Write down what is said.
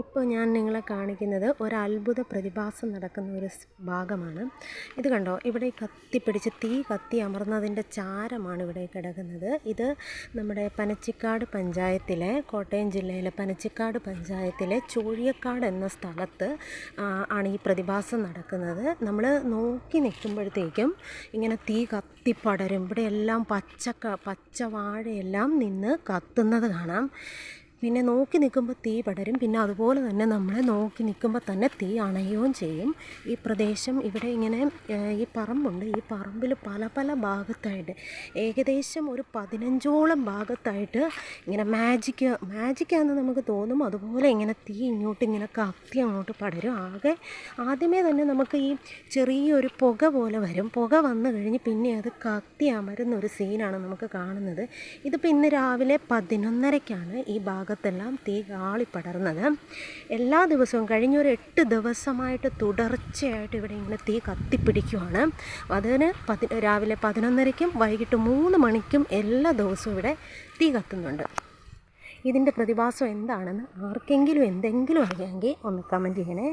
ഇപ്പോൾ ഞാൻ നിങ്ങളെ കാണിക്കുന്നത് ഒരു അത്ഭുത പ്രതിഭാസം നടക്കുന്ന ഒരു ഭാഗമാണ്. ഇത് കണ്ടോ, ഇവിടെ കത്തിപ്പിടിച്ച് തീ കത്തി അമർന്നതിൻ്റെ ചാരമാണ് ഇവിടെ കിടക്കുന്നത്. ഇത് നമ്മുടെ പനച്ചിക്കാട് പഞ്ചായത്തിലെ, കോട്ടയം ജില്ലയിലെ പനച്ചിക്കാട് പഞ്ചായത്തിലെ ചൂഴിയക്കാട് എന്ന സ്ഥലത്ത് ആണ് ഈ പ്രതിഭാസം നടക്കുന്നത്. നമ്മൾ നോക്കി നിൽക്കുമ്പോഴത്തേക്കും ഇങ്ങനെ തീ കത്തിപ്പടരും. ഇവിടെയെല്ലാം പച്ച വാഴയെല്ലാം നിന്ന് കത്തുന്നത് കാണാം. പിന്നെ നോക്കി നിൽക്കുമ്പോൾ തീ പടരും. പിന്നെ അതുപോലെ തന്നെ നമ്മൾ നോക്കി നിൽക്കുമ്പോൾ തന്നെ തീ അണയുകയും ചെയ്യും. ഈ പ്രദേശം ഇവിടെ ഇങ്ങനെ ഈ പറമ്പുണ്ട്. ഈ പറമ്പിൽ പല പല ഭാഗത്തായിട്ട് ഏകദേശം ഒരു 15ഓളം ഭാഗത്തായിട്ട് ഇങ്ങനെ മാജിക്കാണെന്ന് നമുക്ക് തോന്നും. അതുപോലെ ഇങ്ങനെ തീ ഇങ്ങനെ കത്തി അങ്ങോട്ട് പടരും. ആദ്യമേ തന്നെ നമുക്ക് ഈ ചെറിയൊരു പുക പോലെ വരും. പുക വന്നു കഴിഞ്ഞ് പിന്നെ അത് കത്തി അമരുന്ന ഒരു സീനാണ് നമുക്ക് കാണുന്നത്. ഇതിപ്പോൾ ഇന്ന് രാവിലെ 11:30-ക്കാണ് ഈ ഭാഗത്തെല്ലാം തീ ആളിപ്പടർന്നത്. എല്ലാ ദിവസവും കഴിഞ്ഞൊരു 8 ദിവസമായിട്ട് തുടർച്ചയായിട്ട് ഇവിടെ ഇങ്ങനെ തീ കത്തിപ്പിടിക്കുവാണ്. അതിന് രാവിലെ 11:30-ക്കും വൈകിട്ട് 3 മണിക്കും എല്ലാ ദിവസവും ഇവിടെ തീ കത്തുന്നുണ്ട്. ഇതിൻ്റെ പ്രതിഭാസം എന്താണെന്ന് ആർക്കെങ്കിലും എന്തെങ്കിലും അറിയാമെങ്കിൽ ഒന്ന് കമൻറ്റ് ചെയ്യണേ.